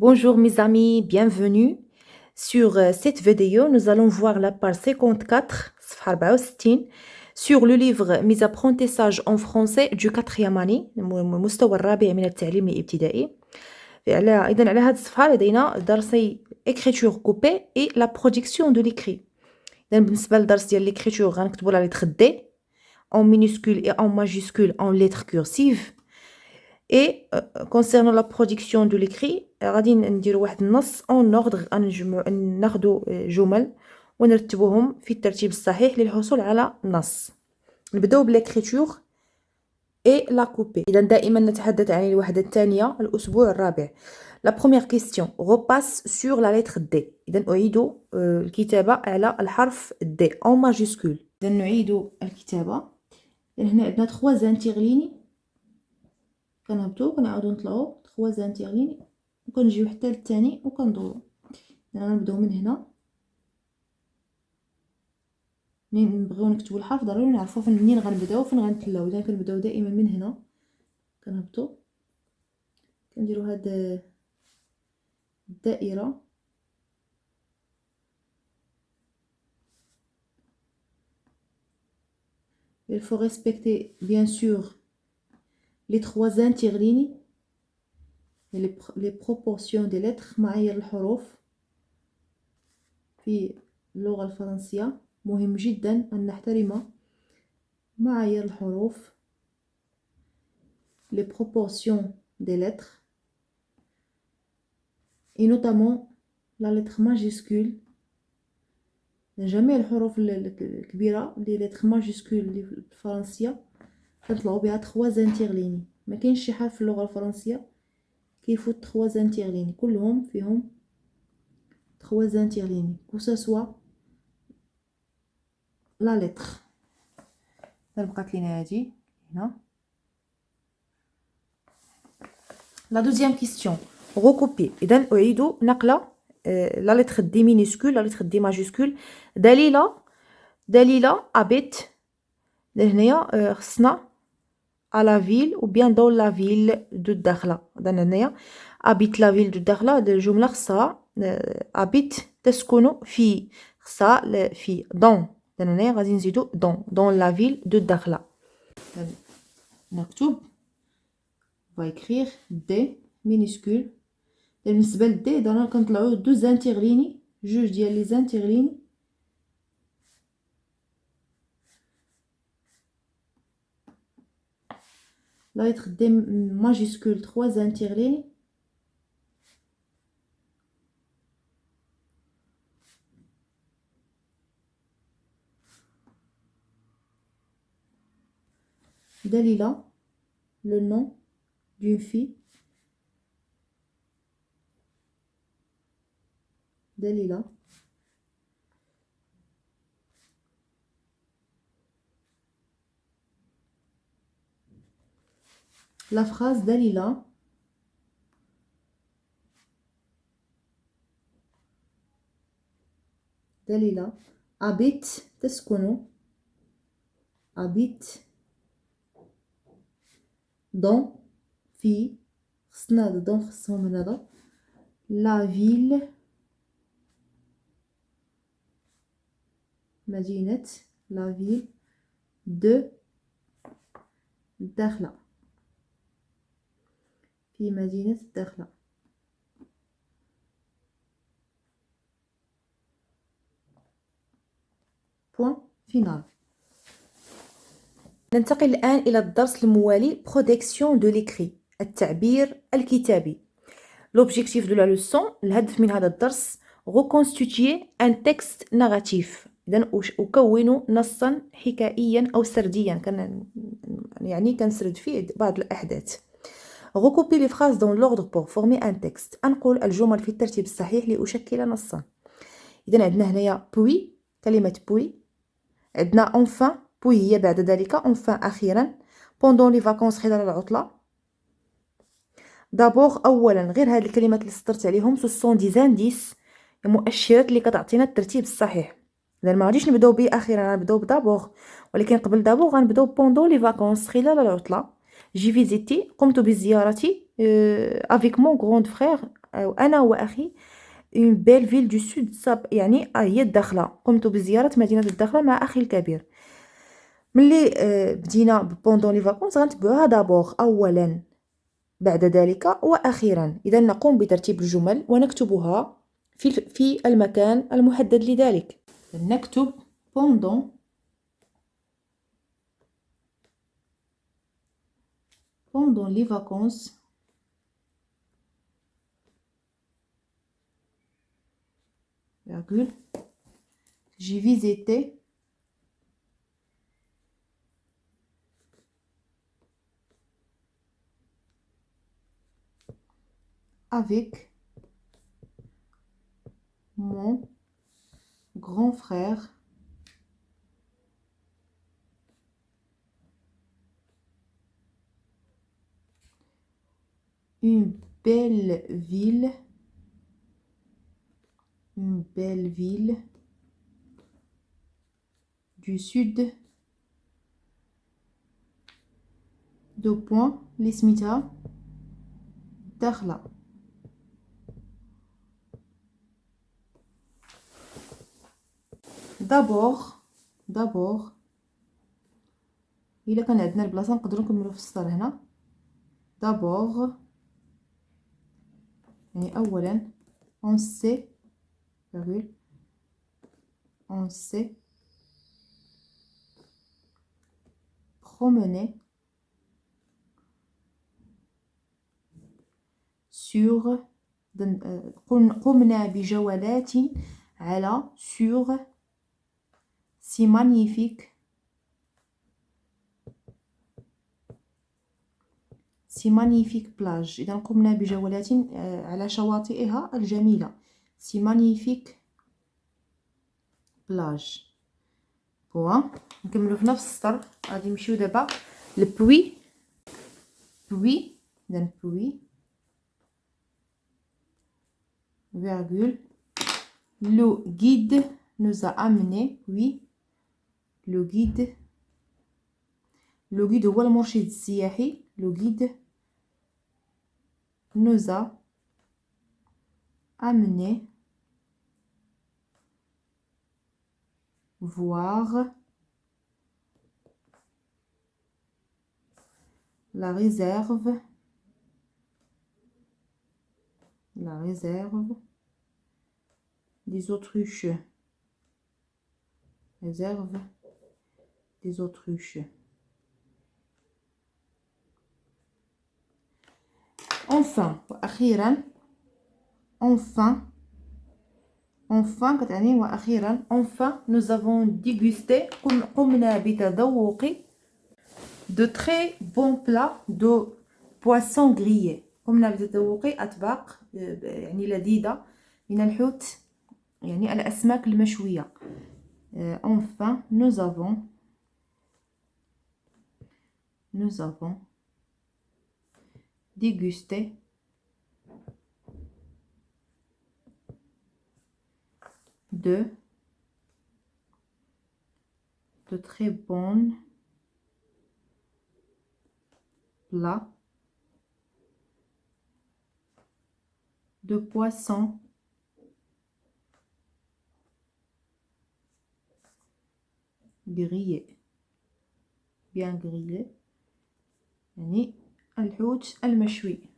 Bonjour mes amis, bienvenue. Sur cette vidéo, nous allons voir la page 54, صفحة 64, sur le livre Mes apprentissages en français du 4e année, المستوى الرابع من التعليم الابتدائي. إذن على هذه الصفحة لدينا درسي écriture coupée et la production de l'écrit. إذن بالنسبة للدرس ديال l'écriture غنكتبوا la lettre D en minuscule et en majuscule en lettres cursives. Et concernant la production de l'écrit غادي نديرو واحد النص en ordre ناخدو جمل ونرتبوهم في الترتيب الصحيح للحصول على نص. نبداو بالإكريتور et la couper. إذا دائما نتحدث عن الوحدة الثانية الأسبوع الرابع. La première question repasse sur la lettre D. إذا أعيد الكتابة على الحرف D en majuscule. إذا نعيد الكتابة. هنا عندنا 3 انتغليني كنهبطو كنعاودو نطلعو 3 انتغلين وكنجيو حتى للثاني وكندورو. يعني غنبداو من هنا منين نبغيو نكتبو الحرف ضروري نعرفو منين غنبداو فين غنتلاو. اذا كنبداو دائما من هنا كنهبطو كنديرو هاد الدائره il faut respecter bien sûr les 3 interlignes et les proportions des lettres معايير الحروف في اللغة الفرنسية. مهم جدا أن نحترم معايير الحروف les proportions des lettres et notamment la lettre majuscule. جميع الحروف الكبيرة لي lettre majuscule اللي في الفرنسية كنطلعو بها 3 انتغليني. ما كاينش شي حرف في اللغة الفرنسية كيفوت 3 انتغليني، كلهم فيهم 3 انتغليني que ce soit la lettre. بقات لينا هادي هنا. La deuxième question recouper. إذا أعيد نقل la lettre D minuscule la lettre D majuscule. دليلة habite هنايا خصنا à la ville ou bien dans la ville de داخلة. إذا هنايا habite la ville de داخلة الجملة خصها habite تسكن في، خصها في dans. إذا هنايا غادي نزيدو dans la ville de داخلة. نكتب va écrire D minuscule. بالنسبة ل D إذا كنطلعو 2 انتغليني، جوج ديال لي زانتغليني la lettre D majuscule 3 interlignes Dalila, le nom d'une fille. Dalila. La phrase Dalila. Dalila habite تسكن habite dans في خصنا هذا dans خصهم من هذا la ville مدينة la ville de داخلة في مدينة داخلة. point final. ننتقل الآن إلى الدرس الموالي protection de l'écrit التعبير الكتابي. L'objectif de la leçon الهدف من هذا الدرس reconstituer un texte narratif. إذن أكون نصا حكائيا أو سرديا يعني كنسرد فيه بعض الأحداث. Recouper les phrases dans l'ordre pour former un texte. أنقل الجمل في الترتيب الصحيح لأشكل نصا. إذن عندنا هنايا puis كلمة puis، عندنا enfin puis هي بعد ذلك enfin أخيرا pendant les vacances خلال العطلة. d'abord أولا، غير هاد الكلمات اللي سطرت عليهم ce sont des indices المؤشرات اللي كتعطينا الترتيب الصحيح. إذا ما غاديش نبداو به أخيرا غنبداو بدابور، ولكن قبل دابور غنبداو pendant les vacances خلال العطلة. j'ai visité قمت بزيارة avec mon grand frère أنا وأخي une belle ville du sud. يعني هي الداخلة. قمت بزيارة مدينة الداخلة مع أخي الكبير. ملي بدينا بوندون لي فاكونس غنتبعوها دابور أولا، بعد ذلك وأخيرا. إذا نقوم بترتيب الجمل ونكتبها في المكان المحدد لذلك. نكتب pendant les vacances virgule j'ai visité avec mon grand frère une belle ville du sud de point l'ismita dakhla. دابور إلا كان عندنا البلاصة نقدروا نكملوا في السطر هنا. دابور يعني أولا on s'est promené sur قمنا بجولات على sur si magnifique plage. إذا قمنا بجولات على شواطئها الجميلة. si magnifique plage. بوا نكملو في نفس السطر. غادي نمشيو دابا لبوي. إذا بوي virgule le guide nous a amené. le guide هو المرشد السياحي. le guide nous a amené voir la réserve des autruches. Enfin وأخيرا. كتعني وأخيرا. Enfin nous avons dégusté. قمنا بتذوق de très bons plats de poisson grillé. قمنا بتذوق أطباق يعني لذيذة من الحوت، يعني الأسماك المشوية. Enfin nous avons dégusté de très bons plats de poisson grillé. bien grillé يعني الحوت المشوي.